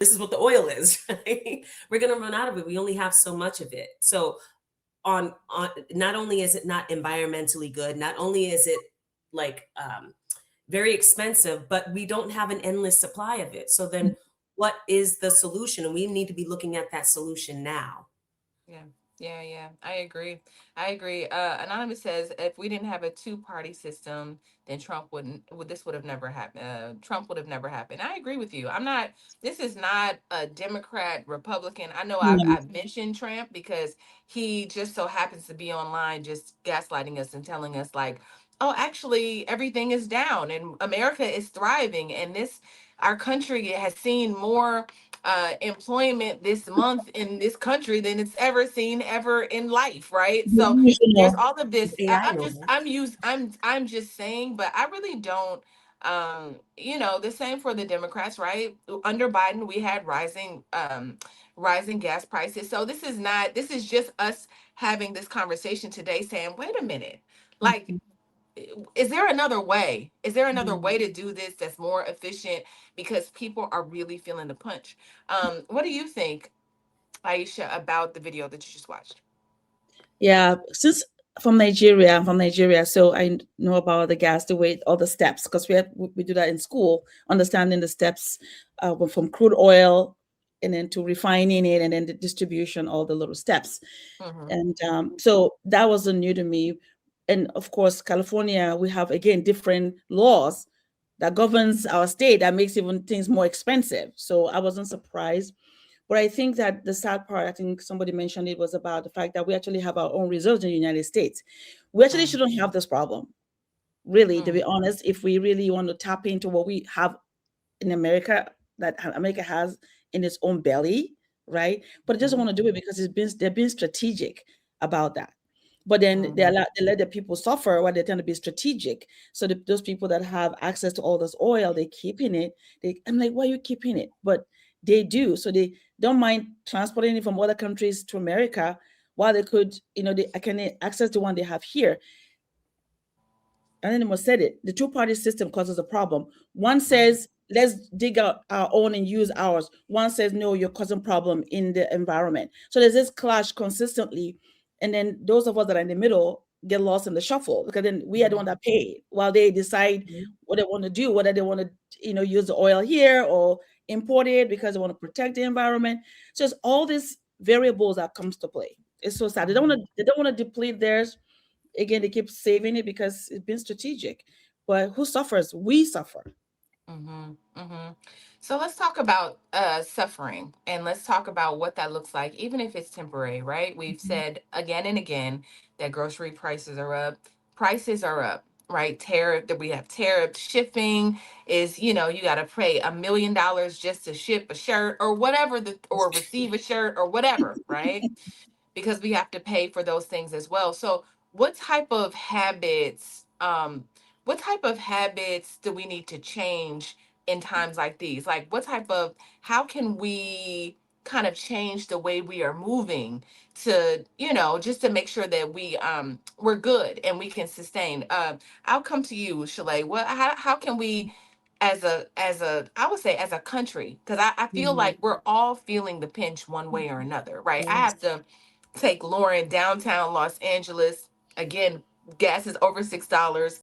this is what the oil is, right? We're going to run out of it. We only have so much of it. So on not only is it not environmentally good, not only is it like very expensive, but we don't have an endless supply of it. So then what is the solution? And we need to be looking at that solution now. Yeah. Yeah, I agree. I agree. Anonymous says if we didn't have a two-party system, then Trump wouldn't would this would have never happened. Trump would have never happened. I agree with you. I'm not This is not a Democrat Republican. I know I've mentioned Trump because he just so happens to be online just gaslighting us and telling us like, oh, actually everything is down and America is thriving and this our country has seen more employment this month in this country than it's ever seen ever in life, right? So there's Delusional. all of this. AI I'm just over. I'm just saying, but I really don't. The same for the Democrats, right? Under Biden, we had rising gas prices. So this is just us having this conversation today, saying, wait a minute, like is there another way? Is there another way to do this that's more efficient? Because people are really feeling the punch. What do you think, Aisha, about the video that you just watched? Yeah, since I'm from Nigeria, so I know about the gas, the weight, all the steps, because we do that in school, understanding the steps from crude oil and then to refining it and then the distribution, all the little steps. Mm-hmm. And so that wasn't new to me. And of course, California, we have again different laws that governs our state that makes even things more expensive. So I wasn't surprised. But I think that the sad part, I think somebody mentioned it, was about the fact that we actually have our own reserves in the United States. We actually shouldn't have this problem, really, to Mm-hmm. be honest, if we really want to tap into what we have in America, that America has in its own belly, right? But it doesn't want to do it because they're being strategic about that. But then Mm-hmm. they let the people suffer while they're trying to be strategic. So those people that have access to all this oil, they keeping it. I'm like, why are you keeping it? But they do. So they don't mind transporting it from other countries to America while they could, they can access the one they have here. And then it said it. The two-party system causes a problem. One says, let's dig out our own and use ours. One says, no, you're causing problem in the environment. So there's this clash consistently. And then those of us that are in the middle get lost in the shuffle because then we are the one Mm-hmm. that pay while they decide what they want to do, whether they want to, use the oil here or import it because they want to protect the environment. So it's all these variables that comes to play. It's so sad. Mm-hmm. They don't want to deplete theirs. Again, they keep saving it because it's been strategic. But who suffers? We suffer. Mm-hmm. Mm-hmm. So let's talk about suffering and let's talk about what that looks like, even if it's temporary, right? We've said again and again that grocery prices are up. Prices are up, right? Tariff that we have tariff shipping is, you got to pay $1 million just to ship a shirt or whatever or receive a shirt or whatever, right? Because we have to pay for those things as well. So what type of habits do we need to change in times like these? Like how can we kind of change the way we are moving to, just to make sure that we're good and we can sustain. I'll come to you, Shalay. How can we I would say as a country, because I feel Mhm. like we're all feeling the pinch one way or another, right? I Yes. have to take Lauren downtown Los Angeles. Again, gas is over $6.